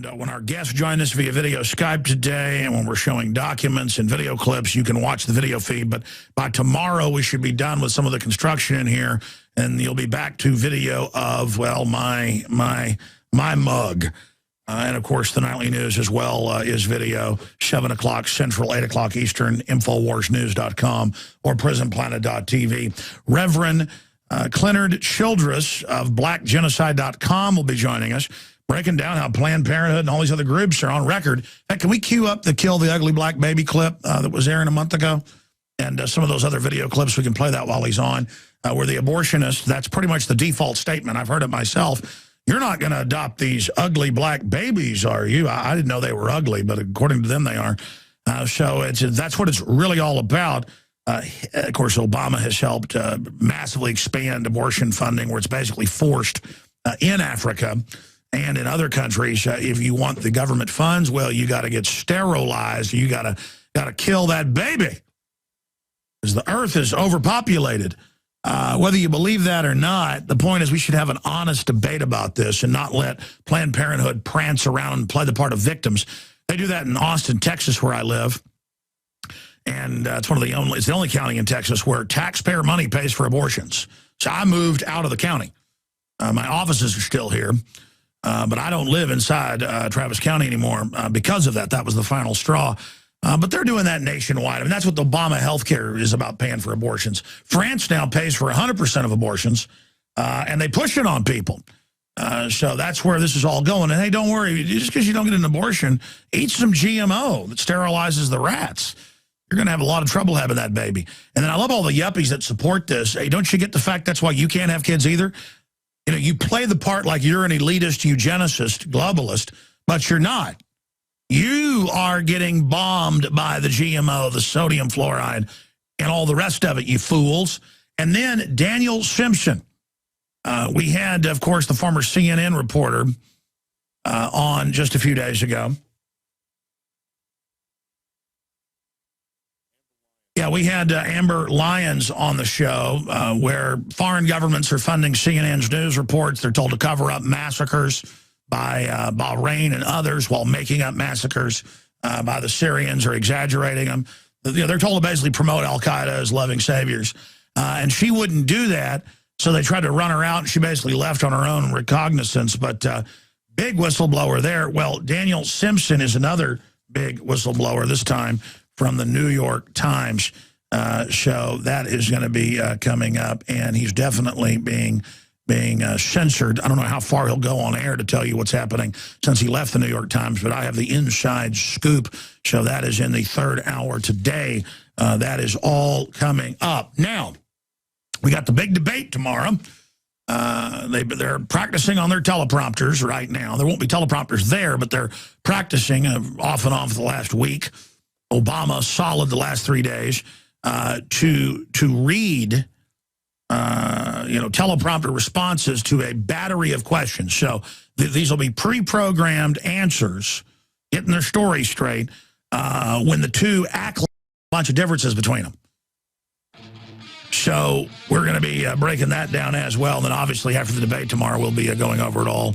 And when our guests join us via video Skype today, and when we're showing documents and video clips, you can watch the video feed. But by tomorrow, we should be done with some of the construction in here, and you'll be back to video of, well, my mug. And, of course, the nightly news as well is video, 7 o'clock Central, 8 o'clock Eastern, InfoWarsNews.com or PrisonPlanet.tv. Reverend Clennard Childress of BlackGenocide.com will be joining us, breaking down how Planned Parenthood and all these other groups are on record. In fact, can we cue up the Kill the Ugly Black Baby clip that was airing a month ago? And some of those other video clips, we can play that while he's on, where the abortionist, that's pretty much the default statement. I've heard it myself. You're not going to adopt these ugly black babies, are you? I didn't know they were ugly, but according to them, they are. So that's what it's really all about. Of course, Obama has helped massively expand abortion funding, where it's basically forced in Africa and in other countries. If you want the government funds, well, you got to get sterilized. You got to kill that baby, because the earth is overpopulated. Whether you believe that or not, the point is we should have an honest debate about this and not let Planned Parenthood prance around and play the part of victims. They do that in Austin, Texas, where I live. And it's the only county in Texas where taxpayer money pays for abortions. So I moved out of the county. My offices are still here, but I don't live inside Travis County anymore because of that. That was the final straw. But they're doing that nationwide. I mean, that's what the Obama healthcare is about, paying for abortions. France now pays for 100% of abortions, and they push it on people. So that's where this is all going. And hey, don't worry, just because you don't get an abortion, eat some GMO that sterilizes the rats. You're going to have a lot of trouble having that baby. And then I love all the yuppies that support this. Hey, don't you get the fact that's why you can't have kids either? You know, you play the part like you're an elitist, eugenicist, globalist, but you're not. You are getting bombed by the GMO, the sodium fluoride, and all the rest of it, you fools. And then Daniel Simpson. We had, of course, the former CNN reporter on just a few days ago. Yeah, we had Amber Lyons on the show where foreign governments are funding CNN's news reports. They're told to cover up massacres by Bahrain and others while making up massacres by the Syrians or exaggerating them. You know, they're told to basically promote al-Qaeda as loving saviors. And she wouldn't do that, so they tried to run her out, and she basically left on her own recognizance. But big whistleblower there. Well, Daniel Simpson is another big whistleblower, this time from the New York Times show. That is going to be coming up, and he's definitely being censored. I don't know how far he'll go on air to tell you what's happening since he left the New York Times, but I have the inside scoop. So that is in the third hour today. That is all coming up. Now, we got the big debate tomorrow. They're practicing on their teleprompters right now. There won't be teleprompters there, but they're practicing off and on for the last week. Obama solid the last 3 days to read teleprompter responses to a battery of questions. So these will be pre-programmed answers, getting their story straight, when the two act like a bunch of differences between them. So we're going to be breaking that down as well. And then obviously after the debate tomorrow, we'll be going over it all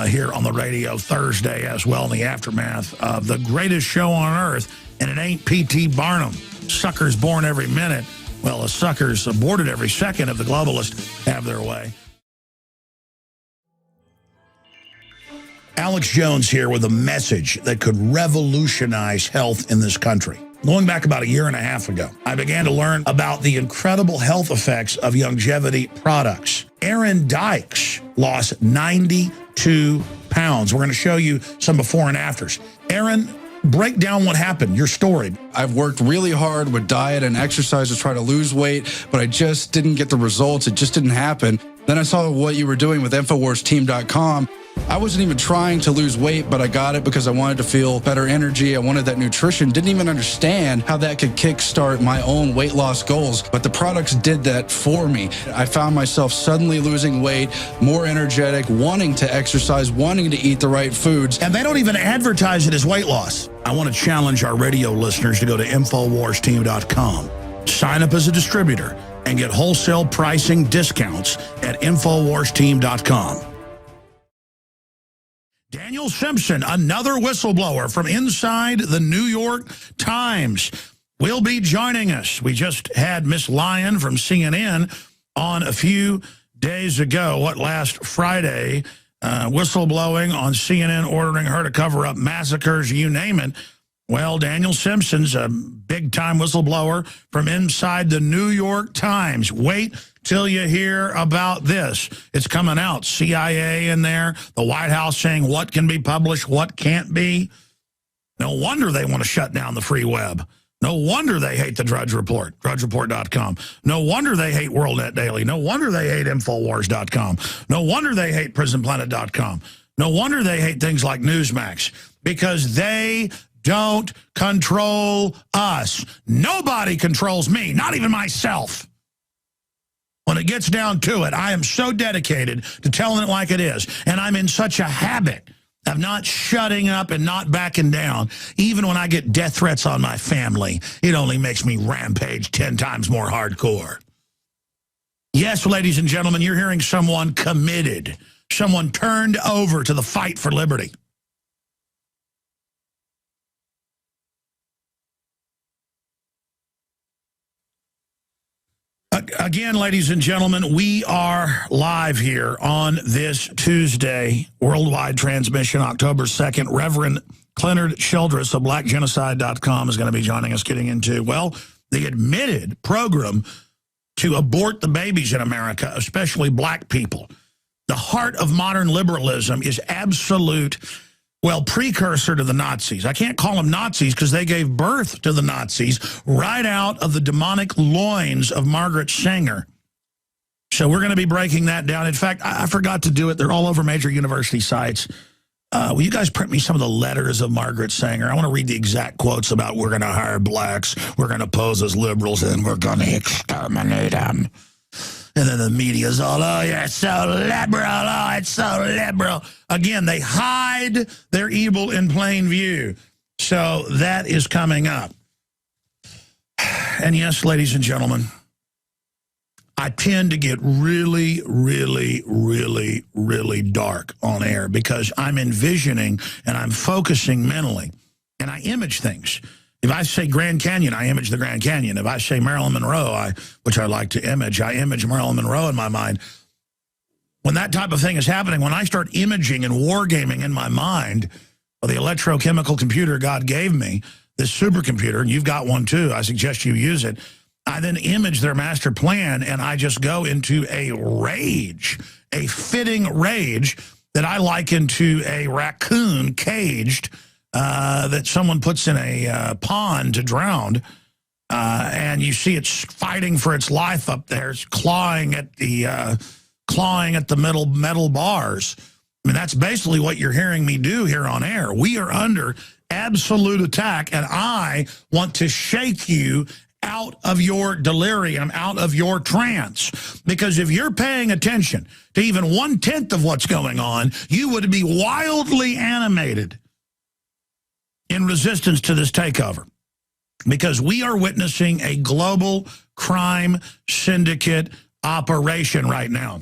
here on the radio Thursday as well in the aftermath of the greatest show on earth. And it ain't P.T. Barnum. Suckers born every minute. Well, the suckers aborted every second if the globalists have their way. Alex Jones here with a message that could revolutionize health in this country. Going back about a year and a half ago, I began to learn about the incredible health effects of Youngevity products. Aaron Dykes lost 92 pounds. We're going to show you some before and afters. Aaron, break down what happened, your story. I've worked really hard with diet and exercise to try to lose weight, but I just didn't get the results. It just didn't happen. Then I saw what you were doing with InfoWarsTeam.com. I wasn't even trying to lose weight, but I got it because I wanted to feel better energy. I wanted that nutrition. Didn't even understand how that could kickstart my own weight loss goals, but the products did that for me. I found myself suddenly losing weight, more energetic, wanting to exercise, wanting to eat the right foods. And they don't even advertise it as weight loss. I want to challenge our radio listeners to go to InfoWarsTeam.com, sign up as a distributor, and get wholesale pricing discounts at InfoWarsTeam.com. Daniel Simpson, another whistleblower from inside the New York Times, will be joining us. We just had Miss Lyon from CNN on a few days ago, last Friday, whistleblowing on CNN, ordering her to cover up massacres, you name it. Well, Daniel Simpson's a big-time whistleblower from inside the New York Times. Wait till you hear about this. It's coming out. CIA in there, the White House saying what can be published, what can't be. No wonder they want to shut down the free web. No wonder they hate the Drudge Report, drudgereport.com. No wonder they hate WorldNet Daily. No wonder they hate Infowars.com. No wonder they hate PrisonPlanet.com. No wonder they hate things like Newsmax, because they don't control us. Nobody controls me, not even myself. When it gets down to it, I am so dedicated to telling it like it is, and I'm in such a habit of not shutting up and not backing down. Even when I get death threats on my family, it only makes me rampage 10 times more hardcore. Yes, ladies and gentlemen, you're hearing someone committed, someone turned over to the fight for liberty. Again, ladies and gentlemen, we are live here on this Tuesday, worldwide transmission, October 2nd. Reverend Cleonard Childress of blackgenocide.com is going to be joining us, getting into, well, the admitted program to abort the babies in America, especially black people. The heart of modern liberalism is absolute, well, precursor to the Nazis. I can't call them Nazis because they gave birth to the Nazis right out of the demonic loins of Margaret Sanger. So we're going to be breaking that down. In fact, I forgot to do it. They're all over major university sites. Will you guys print me some of the letters of Margaret Sanger? I want to read the exact quotes about we're going to hire blacks, we're going to pose as liberals, and we're going to exterminate them. And then the media's all, oh, you're so liberal. Oh, it's so liberal. Again, they hide their evil in plain view. So that is coming up. And yes, ladies and gentlemen, I tend to get really, really, really, really dark on air because I'm envisioning and I'm focusing mentally. And I image things. If I say Grand Canyon, I image the Grand Canyon. If I say Marilyn Monroe, which I like to image, I image Marilyn Monroe in my mind. When that type of thing is happening, when I start imaging and wargaming in my mind, the electrochemical computer God gave me, this supercomputer, and you've got one too, I suggest you use it, I then image their master plan, and I just go into a rage, a fitting rage that I liken to a raccoon caged that someone puts in a pond to drown, and you see it's fighting for its life up there. It's clawing at the metal bars. I mean, that's basically what you're hearing me do here on air. We are under absolute attack, and I want to shake you out of your delirium, out of your trance. Because if you're paying attention to even 1/10 of what's going on, you would be wildly animated in resistance to this takeover, because we are witnessing a global crime syndicate operation right now.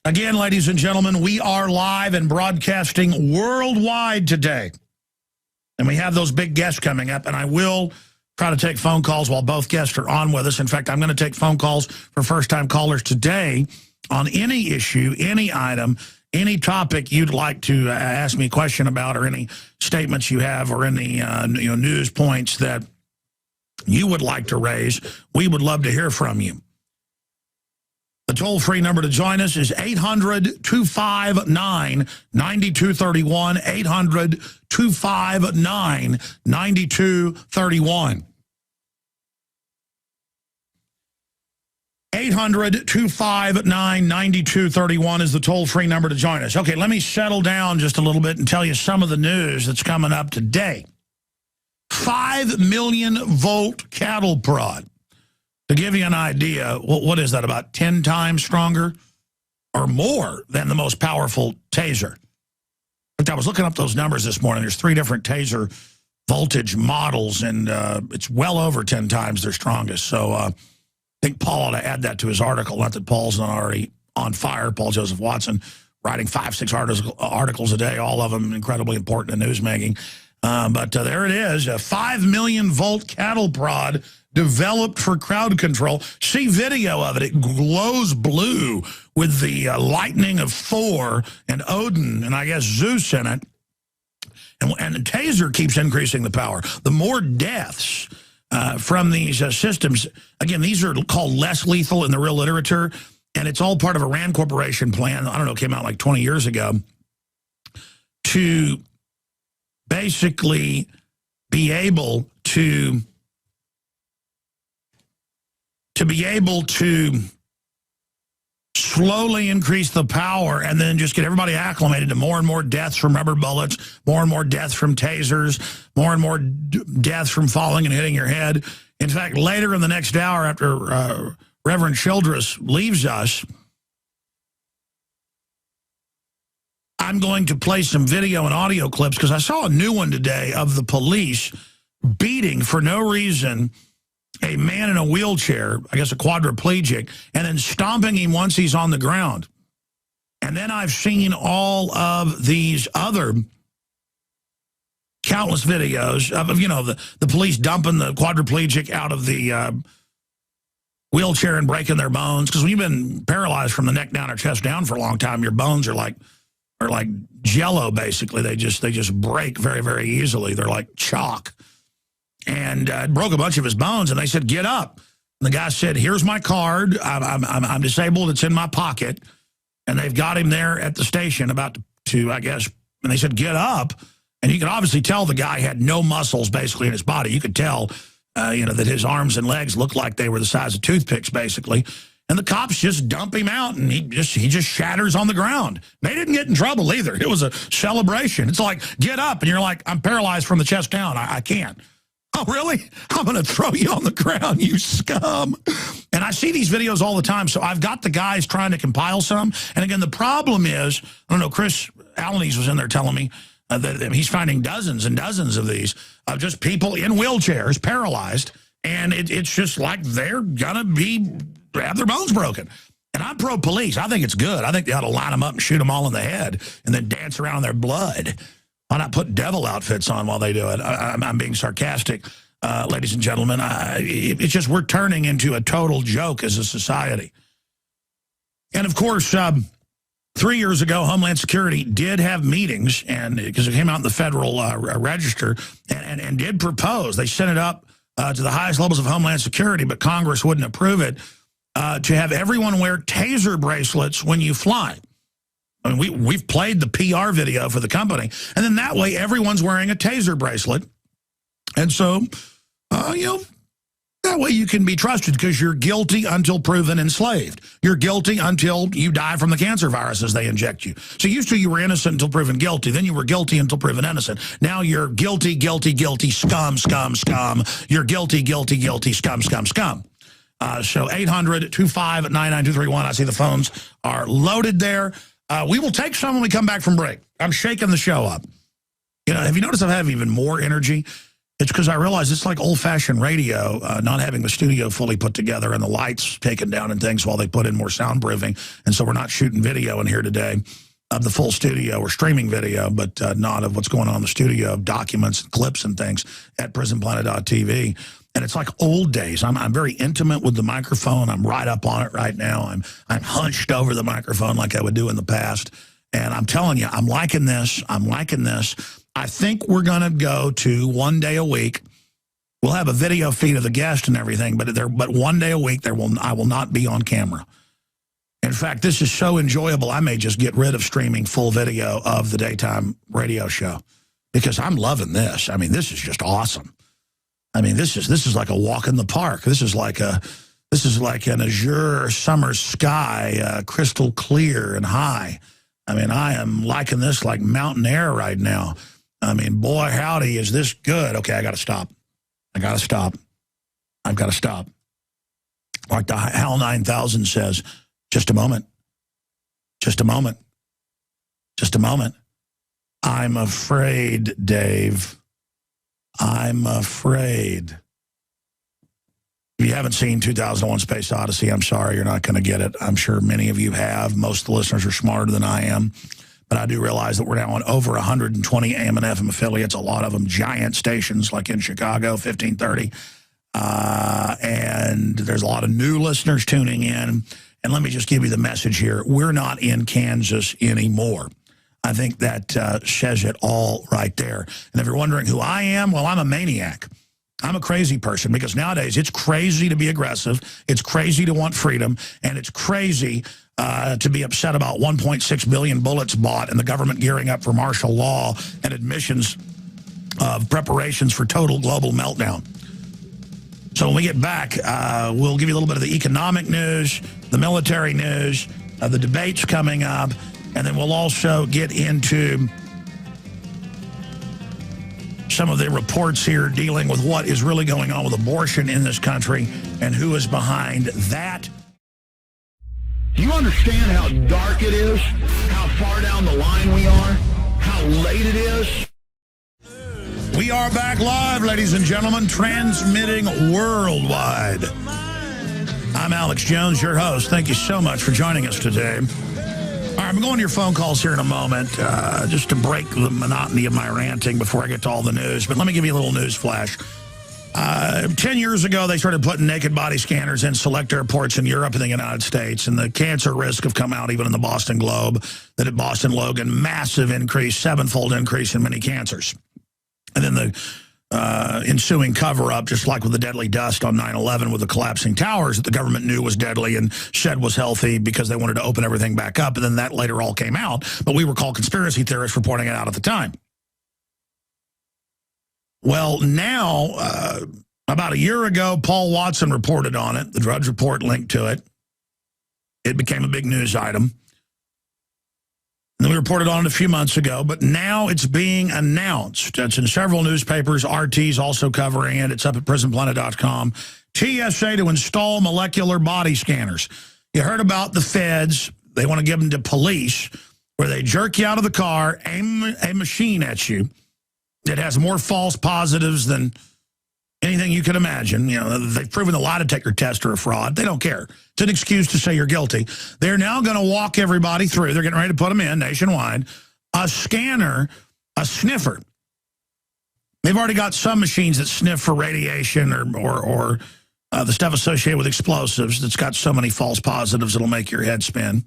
Again, ladies and gentlemen, we are live and broadcasting worldwide today. And we have those big guests coming up, and I will try to take phone calls while both guests are on with us. In fact, I'm going to take phone calls for first-time callers today on any issue, any item, any topic you'd like to ask me a question about, or any statements you have, or any news points that you would like to raise. We would love to hear from you. The toll-free number to join us is 800-259-9231, 800-259-9231. 800-259-9231 is the toll-free number to join us. Okay, let me settle down just a little bit and tell you some of the news that's coming up today. 5 million volt cattle prod. To give you an idea, what is that, about 10 times stronger or more than the most powerful taser? In fact, I was looking up those numbers this morning. There's 3 different taser voltage models, and it's well over 10 times their strongest. So think Paul ought to add that to his article. Not that Paul's not already on fire. Paul Joseph Watson, writing 5-6 articles a day, all of them incredibly important in newsmaking. But there it is, a 5 million volt cattle prod developed for crowd control. See video of it. It glows blue with the lightning of Thor and Odin and I guess Zeus in it. And the taser keeps increasing the power. The more deaths from these systems, again, these are called less lethal in the real literature, and it's all part of a Rand Corporation plan, I don't know, came out like 20 years ago, to basically be able to slowly increase the power and then just get everybody acclimated to more and more deaths from rubber bullets, more and more deaths from tasers, more and more deaths from falling and hitting your head. In fact, later in the next hour after Reverend Childress leaves us, I'm going to play some video and audio clips because I saw a new one today of the police beating for no reason a man in a wheelchair, I guess a quadriplegic, and then stomping him once he's on the ground. And then I've seen all of these other countless videos of, you know, the police dumping the quadriplegic out of the wheelchair and breaking their bones. Because when you've been paralyzed from the neck down or chest down for a long time, your bones are like jello, basically. They just break very, very easily. They're like chalk. And broke a bunch of his bones, and they said, get up. And the guy said, here's my card. I'm disabled. It's in my pocket. And they've got him there at the station about to, I guess, and they said, get up. And you could obviously tell the guy had no muscles basically in his body. You could tell, you know, that his arms and legs looked like they were the size of toothpicks basically. And the cops just dump him out, and he just shatters on the ground. They didn't get in trouble either. It was a celebration. It's like, get up. And you're like, I'm paralyzed from the chest down. I can't. Oh, really? I'm going to throw you on the ground, you scum. And I see these videos all the time, so I've got the guys trying to compile some. And again, the problem is, I don't know, Chris Alaniz was in there telling me that he's finding dozens and dozens of these, of just people in wheelchairs, paralyzed, and it's just like they're going to have their bones broken. And I'm pro-police. I think it's good. I think they ought to line them up and shoot them all in the head and then dance around in their blood. Why not put devil outfits on while they do it? I'm being sarcastic, ladies and gentlemen. It's just we're turning into a total joke as a society. And, of course, 3 years ago, Homeland Security did have meetings, and because it came out in the Federal Register, and did propose. They sent it up to the highest levels of Homeland Security, but Congress wouldn't approve it, to have everyone wear taser bracelets when you fly. I mean, we've played the PR video for the company, and then that way everyone's wearing a taser bracelet. And so, you know, that way you can be trusted because you're guilty until proven enslaved. You're guilty until you die from the cancer viruses they inject you. So used to you were innocent until proven guilty. Then you were guilty until proven innocent. Now you're guilty, guilty, guilty, scum, scum, scum. You're guilty, guilty, guilty, scum, scum, scum. So 800-25-99231. I see the phones are loaded there. We will take some when we come back from break. I'm shaking the show up. You know, have you noticed I have even more energy? It's because I realize it's like old-fashioned radio, not having the studio fully put together and the lights taken down and things while they put in more soundproofing. And so we're not shooting video in here today of the full studio. We're streaming video, but not of what's going on in the studio, of documents and clips and things at prisonplanet.tv. And it's like old days. I'm very intimate with the microphone. I'm right up on it right now. I'm hunched over the microphone like I would do in the past. And I'm telling you, I'm liking this. I'm liking this. I think we're going to go to 1 day a week. We'll have a video feed of the guest and everything, but 1 day a week I will not be on camera. In fact, this is so enjoyable, I may just get rid of streaming full video of the daytime radio show because I'm loving this. I mean, this is just awesome. I mean, this is like a walk in the park. This is like an azure summer sky, crystal clear and high. I mean, I am liking this like mountain air right now. I mean, boy, howdy, is this good. Okay, I got to stop. I've got to stop. Like the HAL 9000 says, just a moment. Just a moment. Just a moment. I'm afraid, Dave. I'm afraid. If you haven't seen 2001 Space Odyssey, I'm sorry, you're not going to get it. I'm sure many of you have. Most of the listeners are smarter than I am. But I do realize that we're now on over 120 AM and FM affiliates, a lot of them giant stations like in Chicago, 1530. And there's a lot of new listeners tuning in. And let me just give you the message here. We're not in Kansas anymore. I think that says it all right there. And if you're wondering who I am, well, I'm a maniac. I'm a crazy person because nowadays it's crazy to be aggressive. It's crazy to want freedom. And it's crazy to be upset about 1.6 billion bullets bought and the government gearing up for martial law and admissions of preparations for total global meltdown. So when we get back, we'll give you a little bit of the economic news, the military news, the debates coming up, and then we'll also get into some of the reports here dealing with what is really going on with abortion in this country and who is behind that. Do you understand how dark it is? How far down the line we are? How late it is? We are back live, ladies and gentlemen, transmitting worldwide. I'm Alex Jones, your host. Thank you so much for joining us today. All right, I'm going to your phone calls here in a moment, just to break the monotony of my ranting before I get to all the news. But let me give you a little news flash. 10 years ago, they started putting naked body scanners in select airports in Europe and the United States, and the cancer risk have come out even in the Boston Globe, that at Boston Logan, massive increase, sevenfold increase in many cancers. And then the ensuing cover-up, just like with the deadly dust on 9/11 with the collapsing towers that the government knew was deadly and said was healthy because they wanted to open everything back up, and then that later all came out, but we were called conspiracy theorists for pointing it out at the time. Well, now, about a year ago, Paul Watson reported on it. The Drudge Report linked to it. It became a big news item. And then we reported on it a few months ago, but now it's being announced. It's in several newspapers. RT's also covering it. It's up at prisonplanet.com. TSA to install molecular body scanners. You heard about the feds. They want to give them to police, where they jerk you out of the car, aim a machine at you that has more false positives than anything you could imagine. You know, they've proven the lie detector tests are a fraud. They don't care. It's an excuse to say you're guilty. They're now going to walk everybody through. They're getting ready to put them in nationwide. A scanner, a sniffer. They've already got some machines that sniff for radiation or the stuff associated with explosives that's got so many false positives it'll make your head spin.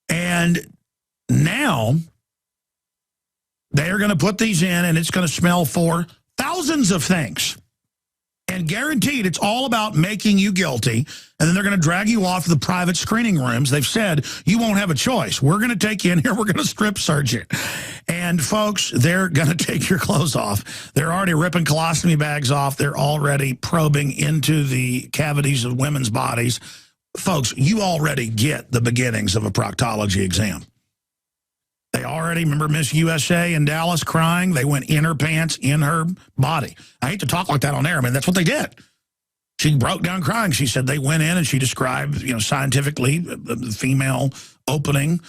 And now they are going to put these in, and it's going to smell for thousands of things. And guaranteed, it's all about making you guilty. And then they're going to drag you off to the private screening rooms. They've said, you won't have a choice. We're going to take you in here. We're going to strip search it. And folks, they're going to take your clothes off. They're already ripping colostomy bags off. They're already probing into the cavities of women's bodies. Folks, you already get the beginnings of a proctology exam. They already, remember Miss USA in Dallas crying? They went in her pants, in her body. I hate to talk like that on air. I mean, that's what they did. She broke down crying. She said they went in and she described, you know, scientifically the female opening,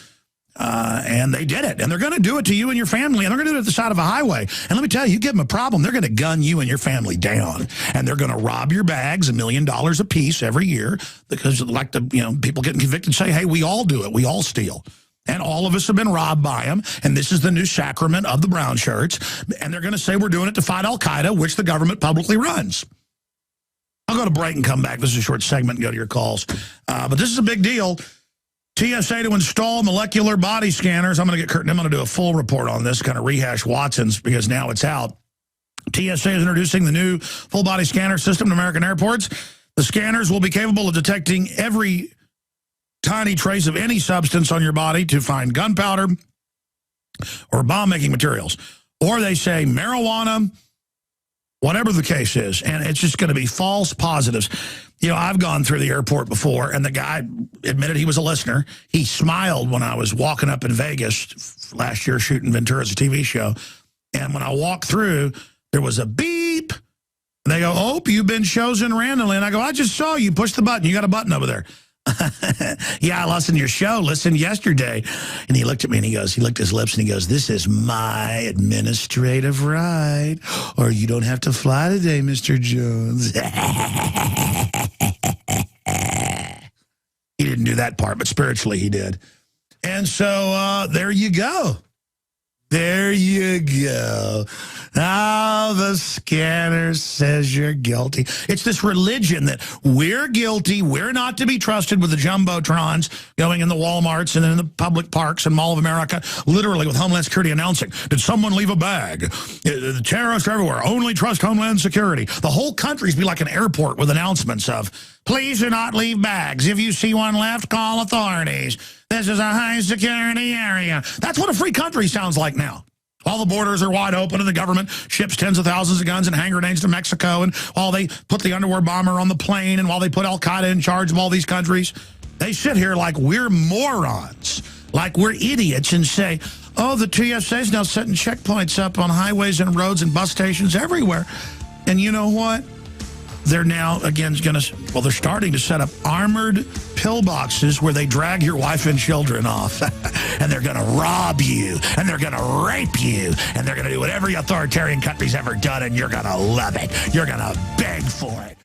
and they did it. And they're going to do it to you and your family, and they're going to do it at the side of a highway. And let me tell you, you give them a problem, they're going to gun you and your family down. And they're going to rob your bags $1 million a piece every year because, like the, you know, people getting convicted say, hey, we all do it. We all steal. And all of us have been robbed by them. And this is the new sacrament of the brown shirts. And they're going to say we're doing it to fight al-Qaeda, which the government publicly runs. I'll go to break and come back. This is a short segment and go to your calls. But this is a big deal. TSA to install molecular body scanners. I'm going to get Kurt and I'm going to do a full report on this, kind of rehash Watson's, because now it's out. TSA is introducing the new full body scanner system to American airports. The scanners will be capable of detecting every tiny trace of any substance on your body to find gunpowder or bomb-making materials. Or they say marijuana, whatever the case is, and it's just going to be false positives. You know, I've gone through the airport before, and the guy admitted he was a listener. He smiled when I was walking up in Vegas last year shooting Ventura's TV show, and when I walked through, there was a beep. And they go, oh, you've been chosen randomly. And I go, I just saw you push the button. You got a button over there. Yeah, I listened to your show. Listened yesterday. And he looked at me and he looked at his lips and he goes, this is my administrative right. Or you don't have to fly today, Mr. Jones. He didn't do that part, but spiritually he did. And so there you go. There you go. Oh, the scanner says you're guilty. It's this religion that we're guilty. We're not to be trusted with the jumbotrons going in the Walmarts and in the public parks and Mall of America, literally with Homeland Security announcing, did someone leave a bag? The terrorists are everywhere. Only trust Homeland Security. The whole country's be like an airport with announcements of, please do not leave bags. If you see one left, call authorities. This is a high security area. That's what a free country sounds like now. All the borders are wide open and the government ships tens of thousands of guns and hand grenades to Mexico, and while they put the underwear bomber on the plane and while they put Al-Qaeda in charge of all these countries, they sit here like we're morons, like we're idiots and say, oh, the TSA's now setting checkpoints up on highways and roads and bus stations everywhere. And you know what? They're now, again, they're starting to set up armored pillboxes where they drag your wife and children off. And they're going to rob you. And they're going to rape you. And they're going to do what every authoritarian country's ever done. And you're going to love it. You're going to beg for it.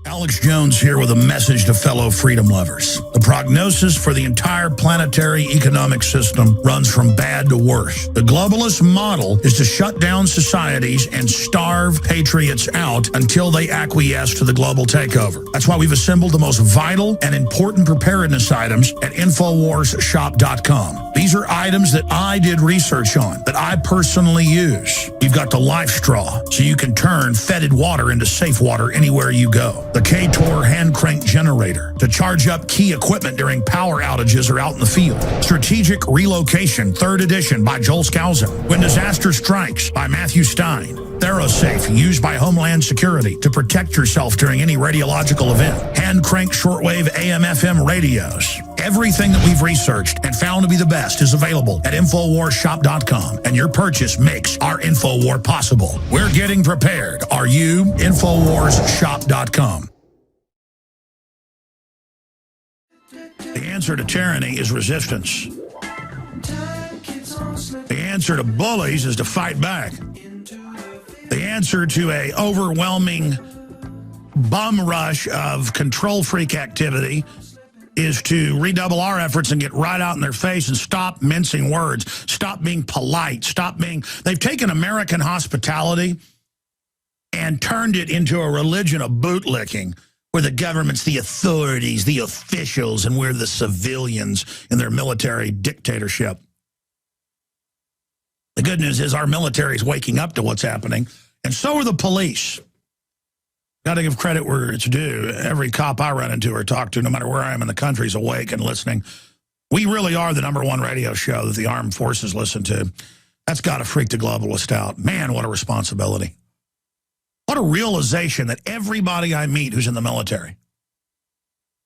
Alex Jones here with a message to fellow freedom lovers. The prognosis for the entire planetary economic system runs from bad to worse. The globalist model is to shut down societies and starve patriots out until they acquiesce to the global takeover. That's why we've assembled the most vital and important preparedness items at InfoWarsShop.com. These are items that I did research on, that I personally use. You've got the life straw, so you can turn fetid water into safe water anywhere you go. The K-Tor hand crank generator to charge up key equipment during power outages or out in the field. Strategic Relocation, 3rd edition by Joel Skousen. When Disaster Strikes by Matthew Stein. ThyroSafe, used by Homeland Security to protect yourself during any radiological event. Hand crank shortwave AM/FM radios. Everything that we've researched and found to be the best is available at InfoWarsShop.com, and your purchase makes our InfoWar possible. We're getting prepared. Are you? InfoWarsShop.com. The answer to tyranny is resistance. The answer to bullies is to fight back. The answer to a overwhelming bum rush of control freak activity is to redouble our efforts and get right out in their face and stop mincing words, stop being polite, they've taken American hospitality and turned it into a religion of bootlicking, where the government's the authorities, the officials, and we're the civilians in their military dictatorship. The good news is our military is waking up to what's happening, and so are the police. Got to give credit where it's due. Every cop I run into or talk to, no matter where I am in the country, is awake and listening. We really are the #1 radio show that the armed forces listen to. That's got to freak the globalist out. Man, what a responsibility. What a realization that everybody I meet who's in the military,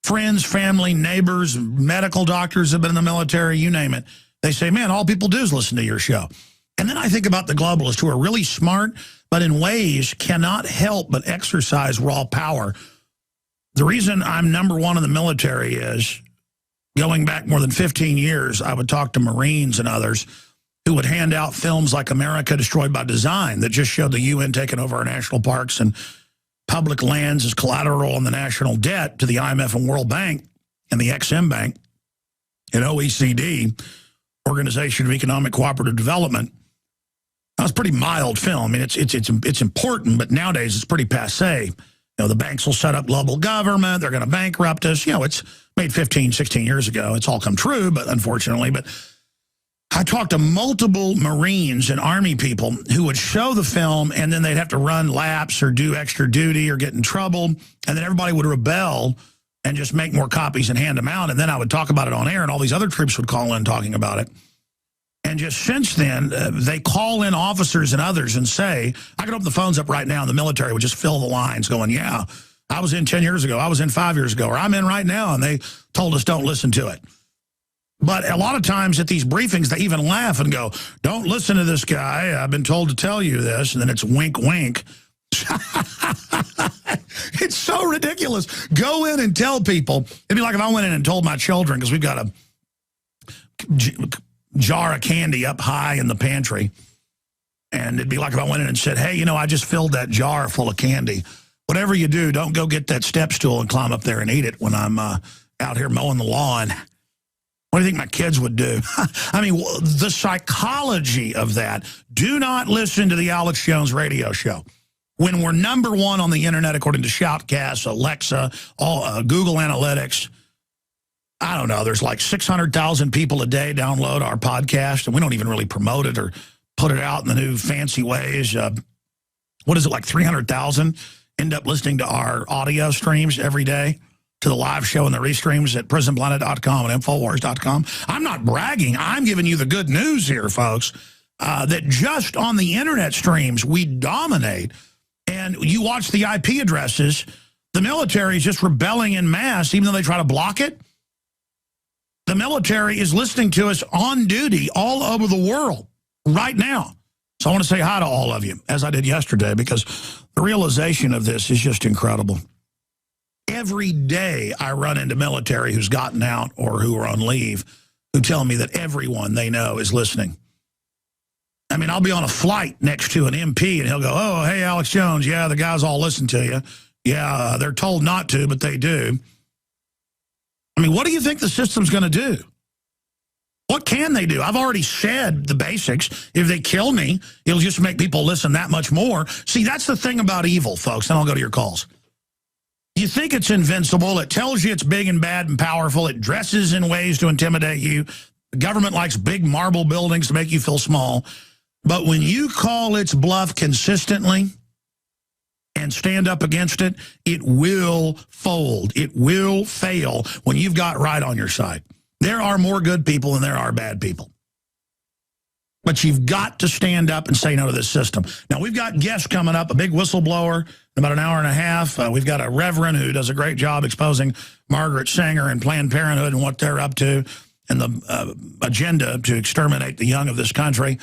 friends, family, neighbors, medical doctors have been in the military, you name it, they say, man, all people do is listen to your show. And then I think about the globalists who are really smart, but in ways cannot help but exercise raw power. The reason I'm #1 in the military is, going back more than 15 years, I would talk to Marines and others who would hand out films like America Destroyed by Design that just showed the UN taking over our national parks and public lands as collateral on the national debt to the IMF and World Bank and the Exim Bank and OECD, Organization of Economic Cooperative Development. That was a pretty mild film. I mean, it's important, but nowadays it's pretty passé. You know, the banks will set up global government. They're going to bankrupt us. You know, it's made 15, 16 years ago. It's all come true, but unfortunately. But I talked to multiple Marines and Army people who would show the film, and then they'd have to run laps or do extra duty or get in trouble, and then everybody would rebel and just make more copies and hand them out, and then I would talk about it on air, and all these other troops would call in talking about it. And just since then, they call in officers and others and say, I can open the phones up right now, and the military would just fill the lines going, yeah, I was in 10 years ago, I was in 5 years ago, or I'm in right now, and they told us don't listen to it. But a lot of times at these briefings, they even laugh and go, don't listen to this guy, I've been told to tell you this, and then it's wink, wink. It's so ridiculous. Go in and tell people. It'd be like if I went in and told my children, because we've got a jar of candy up high in the pantry. And it'd be like if I went in and said, hey, you know, I just filled that jar full of candy. Whatever you do, don't go get that step stool and climb up there and eat it when I'm out here mowing the lawn. What do you think my kids would do? I mean, the psychology of that. Do not listen to the Alex Jones radio show. When we're #1 on the internet, according to Shoutcast, Alexa, Google Analytics, I don't know, there's like 600,000 people a day download our podcast, and we don't even really promote it or put it out in the new fancy ways. What is it, like 300,000 end up listening to our audio streams every day, to the live show and the restreams at prisonplanet.com and Infowars.com. I'm not bragging. I'm giving you the good news here, folks, that just on the internet streams, we dominate. And you watch the IP addresses, the military is just rebelling en masse, even though they try to block it. The military is listening to us on duty all over the world right now. So I want to say hi to all of you, as I did yesterday, because the realization of this is just incredible. Every day I run into military who's gotten out or who are on leave who tell me that everyone they know is listening. I mean, I'll be on a flight next to an MP and he'll go, oh, hey, Alex Jones, yeah, the guys all listen to you. Yeah, they're told not to, but they do. I mean, what do you think the system's going to do? What can they do? I've already said the basics. If they kill me, it'll just make people listen that much more. See, that's the thing about evil, folks. Then I'll go to your calls. You think it's invincible. It tells you it's big and bad and powerful. It dresses in ways to intimidate you. The government likes big marble buildings to make you feel small. But when you call its bluff consistently and stand up against it, it will fold. It will fail when you've got right on your side. There are more good people than there are bad people. But you've got to stand up and say no to this system. Now, we've got guests coming up, a big whistleblower in about an hour and a half. We've got a reverend who does a great job exposing Margaret Sanger and Planned Parenthood and what they're up to and the agenda to exterminate the young of this country,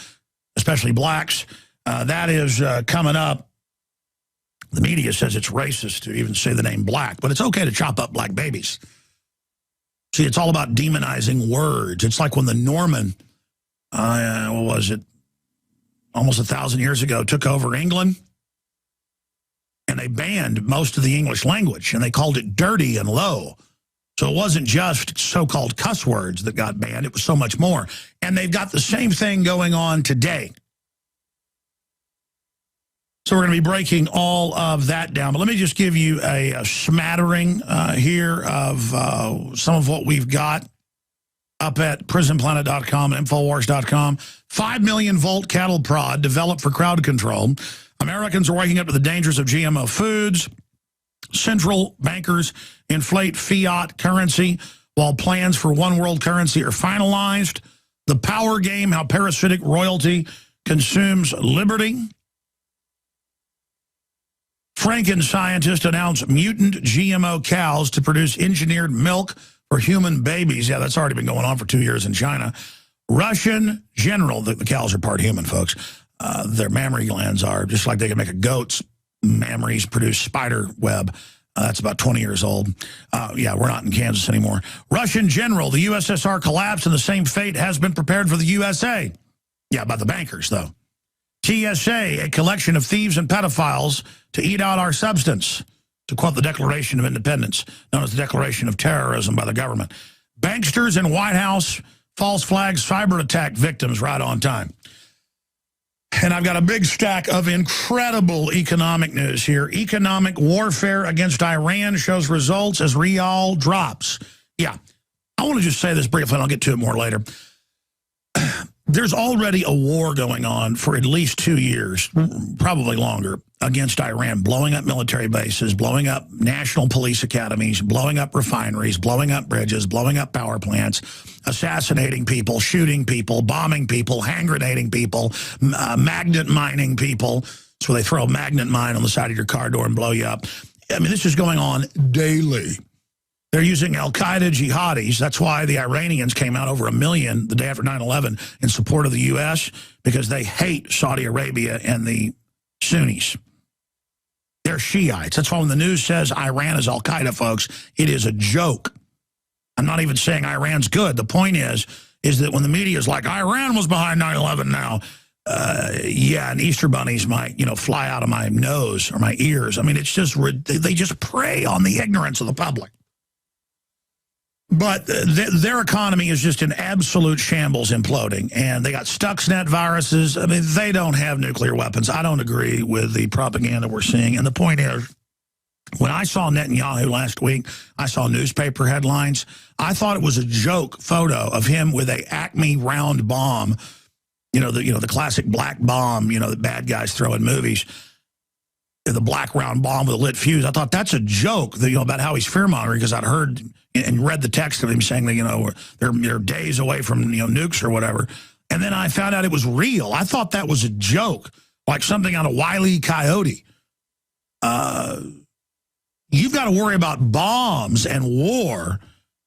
especially blacks. That is coming up. The media says it's racist to even say the name black, but it's okay to chop up black babies. See, it's all about demonizing words. It's like when the Norman, what was it, almost 1,000 years ago, took over England, and they banned most of the English language, and they called it dirty and low. So it wasn't just so-called cuss words that got banned. It was so much more. And they've got the same thing going on today. So we're going to be breaking all of that down. But let me just give you a smattering here of some of what we've got up at prisonplanet.com and Infowars.com. 5 million volt cattle prod developed for crowd control. Americans are waking up to the dangers of GMO foods. Central bankers inflate fiat currency while plans for one world currency are finalized. The power game, how parasitic royalty consumes liberty. Frankenscientists announce mutant GMO cows to produce engineered milk for human babies. Yeah, that's already been going on for 2 years in China. Russian general, the cows are part human, folks. Their mammary glands are, just like they can make a goat's mammaries produce spider web. That's about 20 years old. Yeah, we're not in Kansas anymore. Russian general, the USSR collapsed and the same fate has been prepared for the USA. Yeah, by the bankers, though. TSA, a collection of thieves and pedophiles to eat out our substance, to quote the Declaration of Independence, known as the Declaration of Terrorism by the government. Banksters in White House, false flags, cyber attack victims right on time. And I've got a big stack of incredible economic news here. Economic warfare against Iran shows results as rial drops. Yeah, I want to just say this briefly, and I'll get to it more later. There's already a war going on for at least 2 years, probably longer, against Iran, blowing up military bases, blowing up national police academies, blowing up refineries, blowing up bridges, blowing up power plants, assassinating people, shooting people, bombing people, hand grenading people, magnet mining people. So they throw a magnet mine on the side of your car door and blow you up. I mean, this is going on daily. They're using al-Qaeda jihadis. That's why the Iranians came out over 1 million the day after 9/11 in support of the U.S., because they hate Saudi Arabia and the Sunnis. They're Shiites. That's why when the news says Iran is al-Qaeda, folks, it is a joke. I'm not even saying Iran's good. The point is that when the media is like, Iran was behind 9/11 now, yeah, and Easter bunnies might, fly out of my nose or my ears. I mean, it's just, they just prey on the ignorance of the public. But their economy is just in absolute shambles, imploding. And they got Stuxnet viruses. I mean, they don't have nuclear weapons. I don't agree with the propaganda we're seeing. And the point is, when I saw Netanyahu last week, I saw newspaper headlines. I thought it was a joke photo of him with a Acme round bomb, the classic black bomb, that bad guys throw in movies. The black round bomb with a lit fuse. I thought that's a joke, about how he's fear-mongering, because I'd heard and read the text of him saying that, they're days away from, nukes or whatever. And then I found out it was real. I thought that was a joke, like something out of Wile E. Coyote. You've got to worry about bombs and war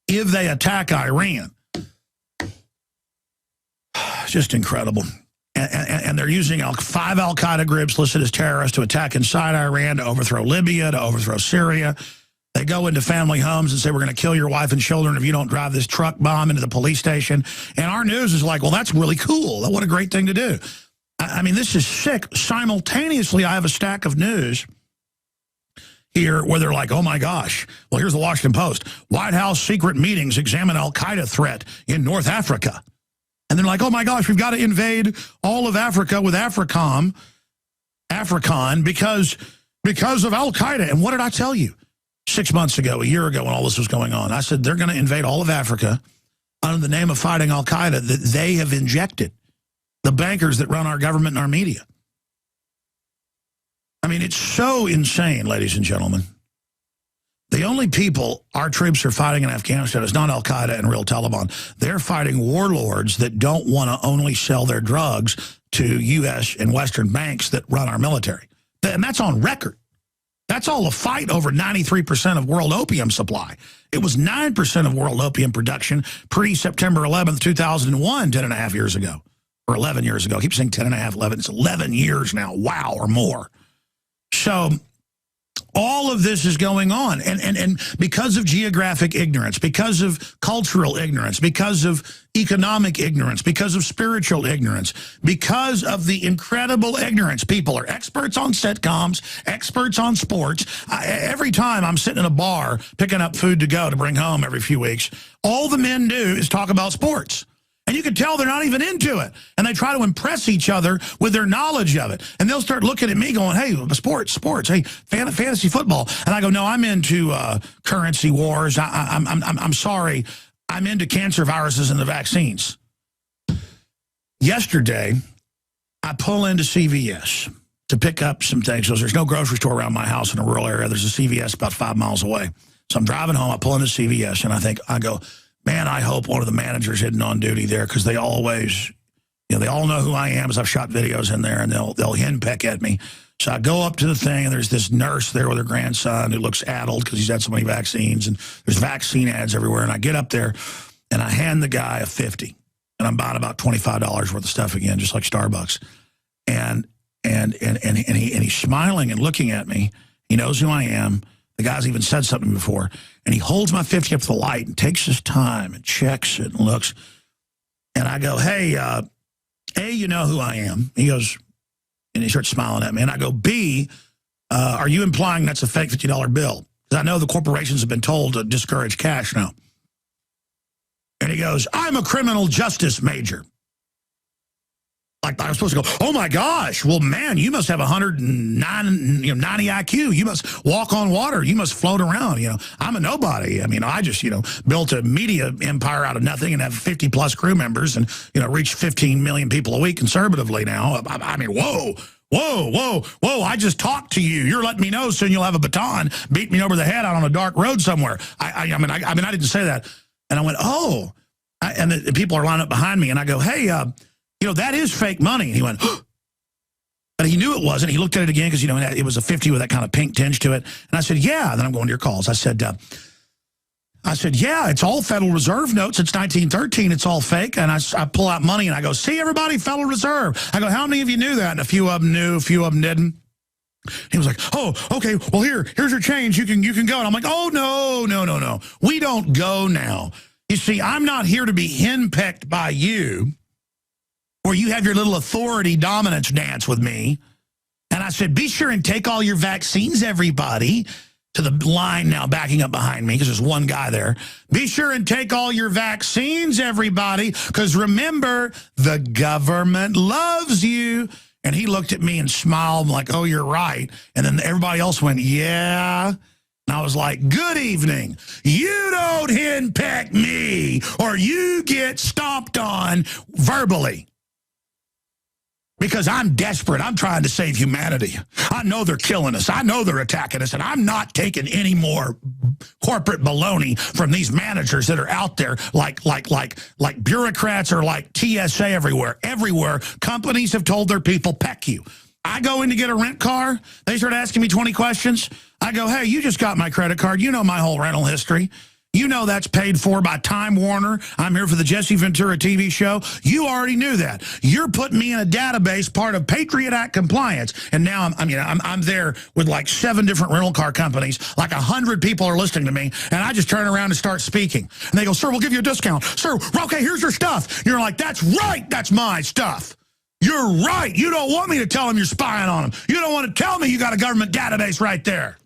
if they attack Iran. It's just incredible. And they're using 5 al-Qaeda groups listed as terrorists to attack inside Iran, to overthrow Libya, to overthrow Syria. They go into family homes and say, we're going to kill your wife and children if you don't drive this truck bomb into the police station. And our news is like, well, that's really cool. What a great thing to do. I mean, this is sick. Simultaneously, I have a stack of news here where they're like, oh, my gosh. Well, here's the Washington Post. White House secret meetings examine al-Qaeda threat in North Africa. And they're like, oh, my gosh, we've got to invade all of Africa with Africon because of al-Qaeda. And what did I tell you 6 months ago, a year ago, when all this was going on? I said they're going to invade all of Africa under the name of fighting al-Qaeda that they have injected, the bankers that run our government and our media. I mean, it's so insane, ladies and gentlemen. The only people our troops are fighting in Afghanistan is not al-Qaeda and real Taliban. They're fighting warlords that don't want to only sell their drugs to U.S. and Western banks that run our military. And that's on record. That's all a fight over 93% of world opium supply. It was 9% of world opium production pre-September 11th, 2001, 10 and a half years ago. Or 11 years ago. I keep saying 10 and a half, 11. It's 11 years now. Wow, or more. So all of this is going on, and because of geographic ignorance, because of cultural ignorance, because of economic ignorance, because of spiritual ignorance, because of the incredible ignorance. People are experts on sitcoms, experts on sports. Every time I'm sitting in a bar picking up food to go to bring home every few weeks, all the men do is talk about sports. And you can tell they're not even into it. And they try to impress each other with their knowledge of it. And they'll start looking at me going, hey, sports, hey, fantasy football. And I go, no, I'm into currency wars. I'm sorry. I'm into cancer viruses and the vaccines. Yesterday, I pull into CVS to pick up some things. So there's no grocery store around my house in a rural area. There's a CVS about 5 miles away. So I'm driving home. I pull into CVS, and I go, man, I hope one of the managers isn't on duty there, because they always, they all know who I am, as I've shot videos in there, and they'll henpeck at me. So I go up to the thing, and there's this nurse there with her grandson who looks addled because he's had so many vaccines, and there's vaccine ads everywhere. And I get up there, and I hand the guy a $50, and I'm buying about $25 worth of stuff again, just like Starbucks. And he's smiling and looking at me. He knows who I am. The guy's even said something before. And he holds my 50 up to the light and takes his time and checks it and looks. And I go, hey, A, you know who I am. He goes, and he starts smiling at me. And I go, B, are you implying that's a fake $50 bill? Because I know the corporations have been told to discourage cash now. And he goes, I'm a criminal justice major. Like, I was supposed to go, oh, my gosh, well, man, you must have 190 IQ. You must walk on water. You must float around. I'm a nobody. I mean, I just, built a media empire out of nothing and have 50-plus crew members and, reach 15 million people a week conservatively now. I mean, whoa, I just talked to you. You're letting me know soon you'll have a baton, beat me over the head out on a dark road somewhere. I mean, I didn't say that. And I went, oh. And the people are lining up behind me, and I go, hey, that is fake money. And he went, but he knew it wasn't. He looked at it again because, it was a 50 with that kind of pink tinge to it. And I said, yeah. And then I'm going to your calls. I said, yeah, it's all Federal Reserve notes. It's 1913. It's all fake. And I pull out money, and I go, see, everybody, Federal Reserve. I go, how many of you knew that? And a few of them knew, a few of them didn't. He was like, oh, okay, well, here's your change. You can go. And I'm like, oh, no. We don't go now. You see, I'm not here to be henpecked by you, or you have your little authority dominance dance with me. And I said, be sure and take all your vaccines, everybody, to the line now backing up behind me because there's one guy there. Be sure and take all your vaccines, everybody, because remember, the government loves you. And he looked at me and smiled like, oh, you're right. And then everybody else went, yeah. And I was like, good evening. You don't henpeck me or you get stomped on verbally. Because I'm desperate. I'm trying to save humanity. I know they're killing us. I know they're attacking us. And I'm not taking any more corporate baloney from these managers that are out there like bureaucrats or like TSA everywhere. Everywhere, companies have told their people, peck you. I go in to get a rent car. They start asking me 20 questions. I go, hey, you just got my credit card. You know my whole rental history. You know that's paid for by Time Warner. I'm here for the Jesse Ventura TV show. You already knew that. You're putting me in a database, part of Patriot Act compliance. And now I'm there with like 7 different rental car companies. Like 100 people are listening to me. And I just turn around and start speaking. And they go, sir, we'll give you a discount. Sir, okay, here's your stuff. And you're like, that's right. That's my stuff. You're right. You don't want me to tell them you're spying on them. You don't want to tell me you got a government database right there.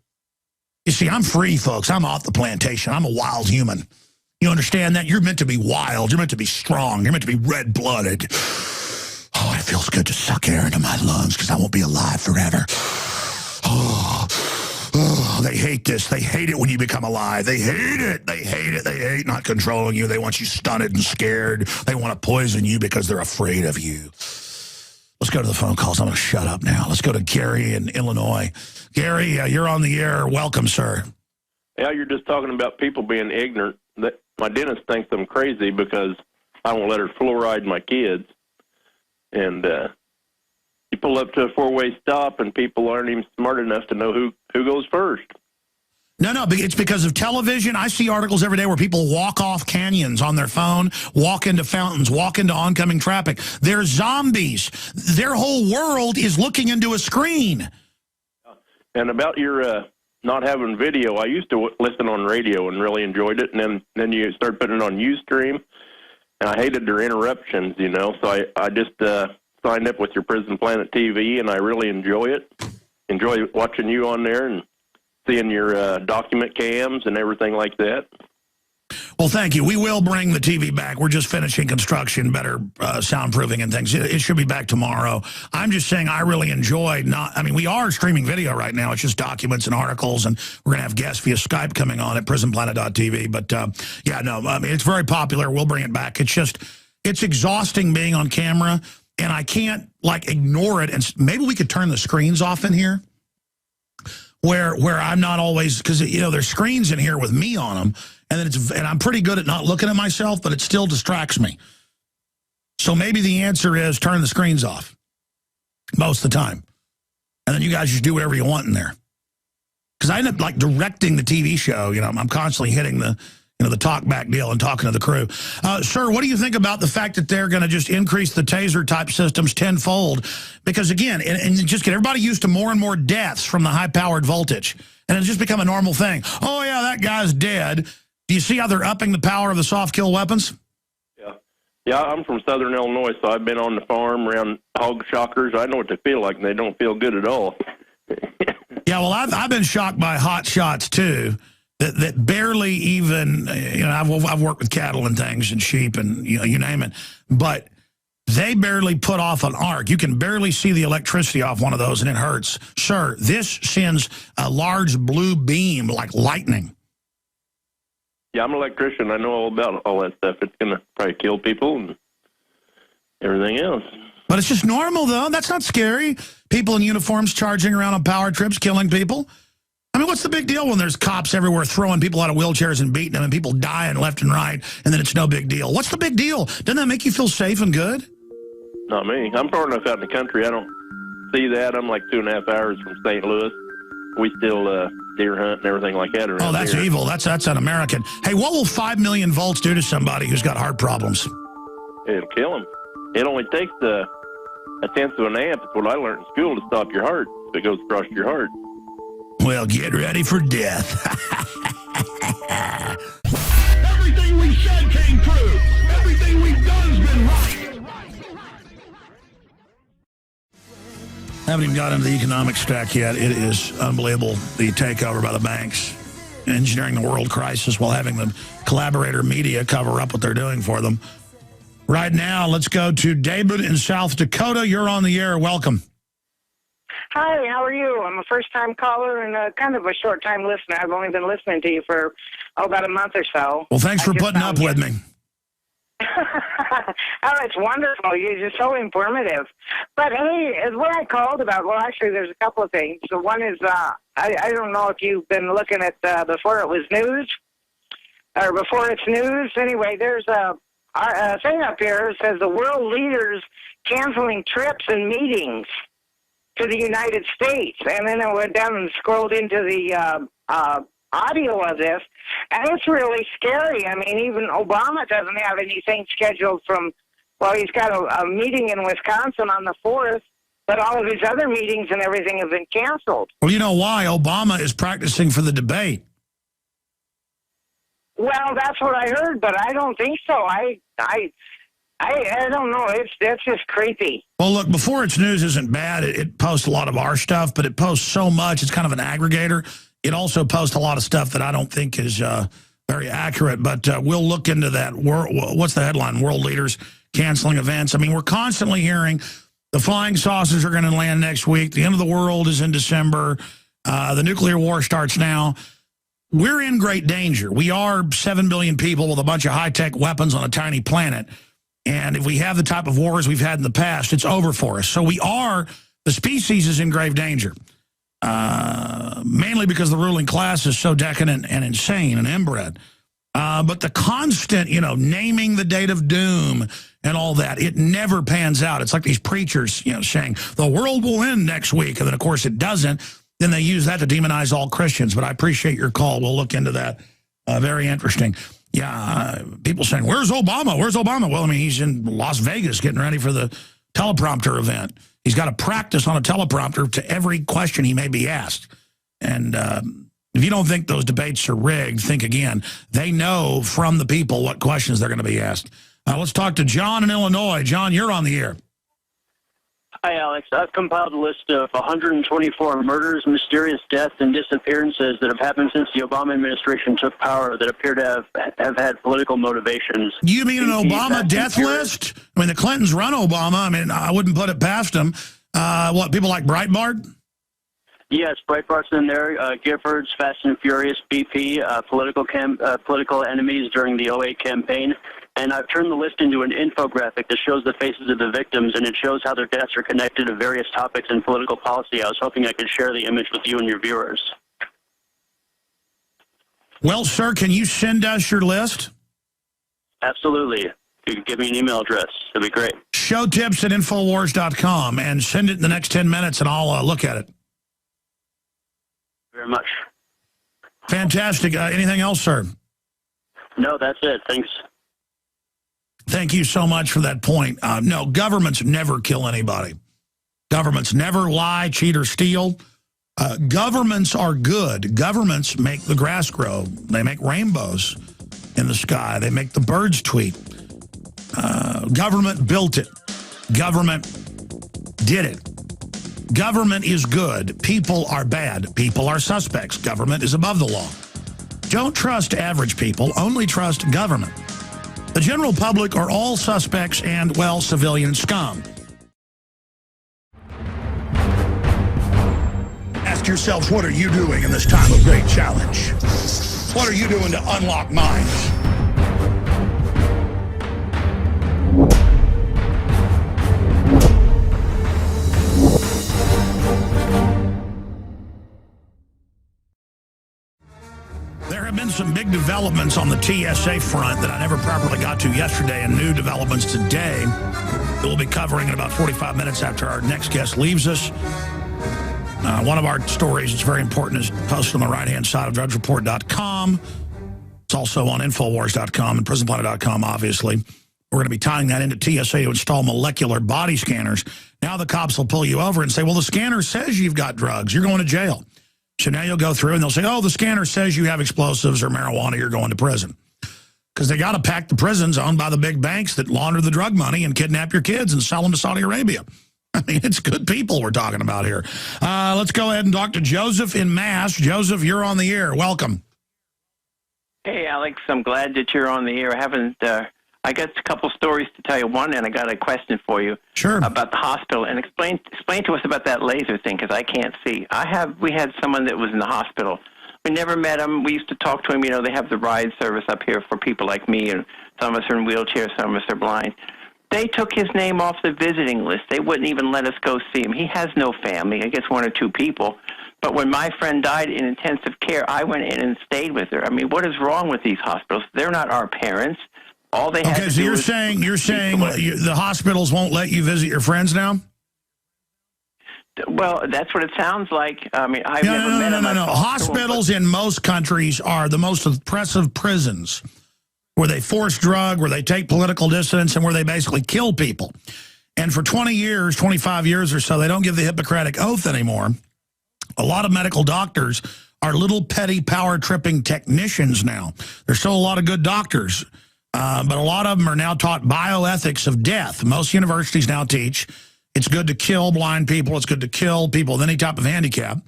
You see, I'm free, folks. I'm off the plantation. I'm a wild human. You understand that? You're meant to be wild. You're meant to be strong. You're meant to be red-blooded. Oh, it feels good to suck air into my lungs because I won't be alive forever. Oh, they hate this. They hate it when you become alive. They hate it. They hate it. They hate not controlling you. They want you stunted and scared. They want to poison you because they're afraid of you. Let's go to the phone calls. I'm going to shut up now. Let's go to Gary in Illinois. Gary, you're on the air. Welcome, sir. Yeah, you're just talking about people being ignorant. My dentist thinks I'm crazy because I won't let her fluoride my kids. And you pull up to a 4-way stop, and people aren't even smart enough to know who goes first. No, it's because of television. I see articles every day where people walk off canyons on their phone, walk into fountains, walk into oncoming traffic. They're zombies. Their whole world is looking into a screen. And about your not having video, I used to listen on radio and really enjoyed it. And then you start putting it on Ustream, and I hated their interruptions, So I just signed up with your Prison Planet TV, and I really enjoy it. Enjoy watching you on there and seeing your document cams and everything like that. Well, thank you. We will bring the TV back. We're just finishing construction, better soundproofing and things. It should be back tomorrow. I'm just saying I really enjoyed we are streaming video right now. It's just documents and articles, and we're going to have guests via Skype coming on at prisonplanet.tv. But, it's very popular. We'll bring it back. It's exhausting being on camera, and I can't, ignore it. And maybe we could turn the screens off in here. Where I'm not always, because there's screens in here with me on them, and I'm pretty good at not looking at myself, but it still distracts me. So maybe the answer is turn the screens off most of the time, and then you guys just do whatever you want in there. Because I end up directing the TV show. I'm constantly hitting the talk back deal and talking to the crew. Sir, what do you think about the fact that they're going to just increase the taser type systems tenfold? Because again, and just get everybody used to more and more deaths from the high powered voltage. And it's just become a normal thing. Oh yeah, that guy's dead. Do you see how they're upping the power of the soft kill weapons? Yeah, I'm from Southern Illinois, so I've been on the farm around hog shockers. I know what they feel like, and they don't feel good at all. Yeah, well, I've been shocked by hot shots too. That barely even, I've worked with cattle and things and sheep and, you name it. But they barely put off an arc. You can barely see the electricity off one of those, and it hurts. Sir, this sends a large blue beam like lightning. Yeah, I'm an electrician. I know all about all that stuff. It's going to probably kill people and everything else. But it's just normal, though. That's not scary. People in uniforms charging around on power trips, killing people. What's the big deal when there's cops everywhere throwing people out of wheelchairs and beating them and people dying left and right, and then it's no big deal? What's the big deal? Doesn't that make you feel safe and good? Not me. I'm far enough out in the country. I don't see that. I'm like 2.5 hours from St. Louis. We still deer hunt and everything like that. Oh, that's here. Evil. That's un-American. Hey, what will 5 million volts do to somebody who's got heart problems? It'll kill them. It only takes a tenth of an amp. It's what I learned in school to stop your heart. that goes across your heart. Well, get ready for death. Everything we said came true. Everything we've done's been right. Haven't even got into the economic stack yet. It is unbelievable, the takeover by the banks, engineering the world crisis while having the collaborator media cover up what they're doing for them. Right now, let's go to David in South Dakota. You're on the air. Welcome. Hi, how are you? I'm a first-time caller and kind of a short-time listener. I've only been listening to you for about a month or so. Well, thanks for putting up with me. Oh, it's wonderful. You're just so informative. But, hey, what I called about, well, actually, there's a couple of things. So one is, I don't know if you've been looking at before it was news or before it's news. Anyway, there's a thing up here that says the world leaders canceling trips and meetings to the United States. And then I went down and scrolled into the audio of this, and it's really scary. I mean, even Obama doesn't have anything scheduled from, well, he's got a meeting in Wisconsin on the 4th, but all of his other meetings and everything have been canceled. Well, you know why? Obama is practicing for the debate. Well, that's what I heard, but I don't think so. I don't know. That's just creepy. Well, look, Before It's News isn't bad. It posts a lot of our stuff, but it posts so much. It's kind of an aggregator. It also posts a lot of stuff that I don't think is very accurate, but we'll look into that. What's the headline? World leaders canceling events. I mean, we're constantly hearing the flying saucers are going to land next week. The end of the world is in December. The nuclear war starts now. We're in great danger. We are 7 billion people with a bunch of high-tech weapons on a tiny planet. And if we have the type of wars we've had in the past, it's over for us. So the species is in grave danger. Mainly because the ruling class is so decadent and insane and inbred. But the constant, naming the date of doom and all that, it never pans out. It's like these preachers, saying the world will end next week. And then, of course, it doesn't. Then they use that to demonize all Christians. But I appreciate your call. We'll look into that. Very interesting. Yeah, people saying, where's Obama? Where's Obama? Well, I mean, he's in Las Vegas getting ready for the teleprompter event. He's got to practice on a teleprompter to every question he may be asked. And if you don't think those debates are rigged, think again. They know from the people what questions they're going to be asked. Let's talk to John in Illinois. John, you're on the air. Hi, Alex. I've compiled a list of 124 murders, mysterious deaths, and disappearances that have happened since the Obama administration took power that appear to have had political motivations. You mean an Obama death list? I mean, the Clintons run Obama. I mean, I wouldn't put it past them. People like Breitbart? Yes, Breitbart's in there. Giffords, Fast and Furious, BP, political enemies during the 08 campaign. And I've turned the list into an infographic that shows the faces of the victims, and it shows how their deaths are connected to various topics in political policy. I was hoping I could share the image with you and your viewers. Well, sir, can you send us your list? Absolutely. If you could give me an email address, that'd be great. Showtips@infowars.com, and send it in the next 10 minutes, and I'll look at it. Very much. Fantastic. Anything else, sir? No, that's it. Thanks. Thank you so much for that point. No, governments never kill anybody. Governments never lie, cheat, or steal. Governments are good. Governments make the grass grow. They make rainbows in the sky. They make the birds tweet. Government built it. Government did it. Government is good. People are bad. People are suspects. Government is above the law. Don't trust average people. Only trust government. The general public are all suspects and, well, civilian scum. Ask yourselves, what are you doing in this time of great challenge? What are you doing to unlock minds? There have been some big developments on the TSA front that I never properly got to yesterday, and new developments today that we'll be covering in about 45 minutes after our next guest leaves us. One of our stories that's very important is posted on the right-hand side of drudgereport.com. It's also on Infowars.com and PrisonPlanet.com, obviously. We're going to be tying that into TSA to install molecular body scanners. Now the cops will pull you over and say, well, the scanner says you've got drugs. You're going to jail. So now you'll go through and they'll say, oh, the scanner says you have explosives or marijuana. You're going to prison. Because they got to pack the prisons owned by the big banks that launder the drug money and kidnap your kids and sell them to Saudi Arabia. I mean, it's good people we're talking about here. Let's go ahead and talk to Joseph in Mass. Joseph, you're on the air. Welcome. Hey, Alex, I'm glad that you're on the air. I got a couple stories to tell you. One, and I got a question for you. Sure. About the hospital. And explain to us about that laser thing, because I can't see. We had someone that was in the hospital. We never met him. We used to talk to him. You know, they have the ride service up here for people like me, and some of us are in wheelchairs, some of us are blind. They took his name off the visiting list. They wouldn't even let us go see him. He has no family, I guess one or two people. But when my friend died in intensive care, I went in and stayed with her. I mean, what is wrong with these hospitals? They're not our parents. All they had to so do you're saying the hospitals won't let you visit your friends now? Well, that's what it sounds like. I mean, I've never met him. No. Hospitals in most countries are the most oppressive prisons, where they force drug, where they take political dissidents, and where they basically kill people. And for 20 years, 25 years or so, they don't give the Hippocratic Oath anymore. A lot of medical doctors are little petty power-tripping technicians now. There's still a lot of good doctors, but a lot of them are now taught bioethics of death. Most universities now teach it's good to kill blind people. It's good to kill people with any type of handicap.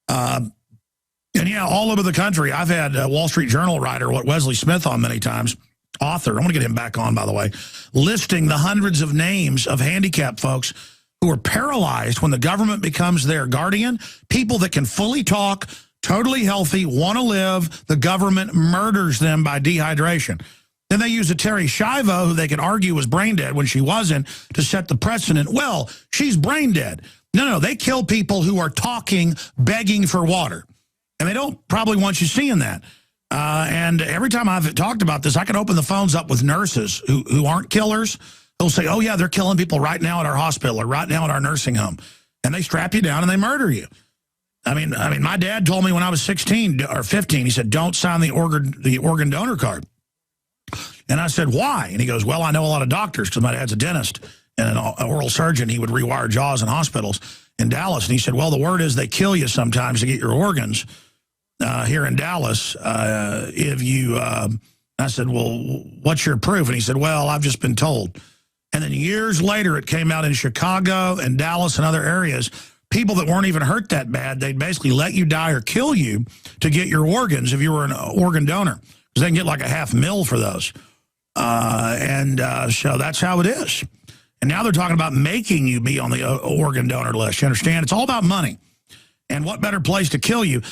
And, yeah, all over the country. I've had a Wall Street Journal writer, Wesley Smith, on many times, author. I'm going to get him back on, by the way, listing the hundreds of names of handicapped folks who are paralyzed when the government becomes their guardian, people that can fully talk, totally healthy, want to live. The government murders them by dehydration. Then they use a Terry Schiavo, who they can argue was brain dead when she wasn't, to set the precedent. Well, she's brain dead. No, they kill people who are talking, begging for water. And they don't probably want you seeing that. And every time I've talked about this, I can open the phones up with nurses who aren't killers. They'll say, oh, yeah, they're killing people right now at our hospital or right now at our nursing home. And they strap you down and they murder you. I mean, my dad told me when I was 16 or 15, he said, don't sign the organ donor card. And I said, why? And he goes, well, I know a lot of doctors because my dad's a dentist and an oral surgeon. He would rewire jaws in hospitals in Dallas. And he said, well, the word is they kill you sometimes to get your organs here in Dallas. If you, I said, well, what's your proof? And he said, well, I've just been told. And then years later, it came out in Chicago and Dallas and other areas, people that weren't even hurt that bad, they'd basically let you die or kill you to get your organs if you were an organ donor. Because they can get like $500,000 for those. So that's how it is. And now they're talking about making you be on the organ donor list. You understand? It's all about money. And what better place to kill you?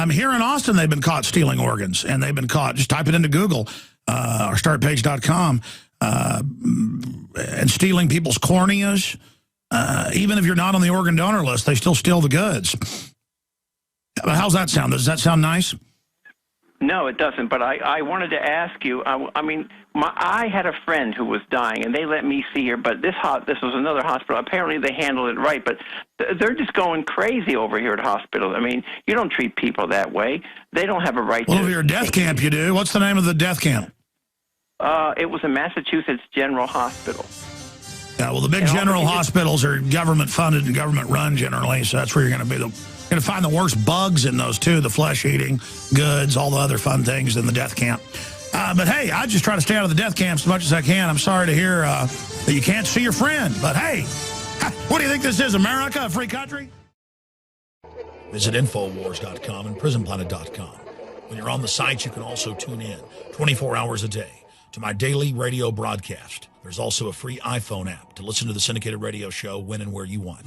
Here in Austin, they've been caught stealing organs. And they've been caught, just type it into Google or startpage.com, and stealing people's corneas. Even if you're not on the organ donor list, they still steal the goods. How's that sound? Does that sound nice? No, it doesn't. But I wanted to ask you, I had a friend who was dying, and they let me see her, but this was another hospital. Apparently they handled it right, but they're just going crazy over here at hospitals. I mean, you don't treat people that way. They don't have a right to... Well, if you're a death camp, you do. What's the name of the death camp? It was a Massachusetts General Hospital. Yeah, well, the big general hospitals are government-funded and government-run generally, so that's where you're going to be. You're going to find the worst bugs in those, too, the flesh-eating, goods, all the other fun things in the death camp. But, hey, I just try to stay out of the death camps as much as I can. I'm sorry to hear that you can't see your friend. But, hey, what do you think this is, America, a free country? Visit Infowars.com and PrisonPlanet.com. When you're on the sites, you can also tune in 24 hours a day to my daily radio broadcast. There's also a free iPhone app to listen to the syndicated radio show when and where you want.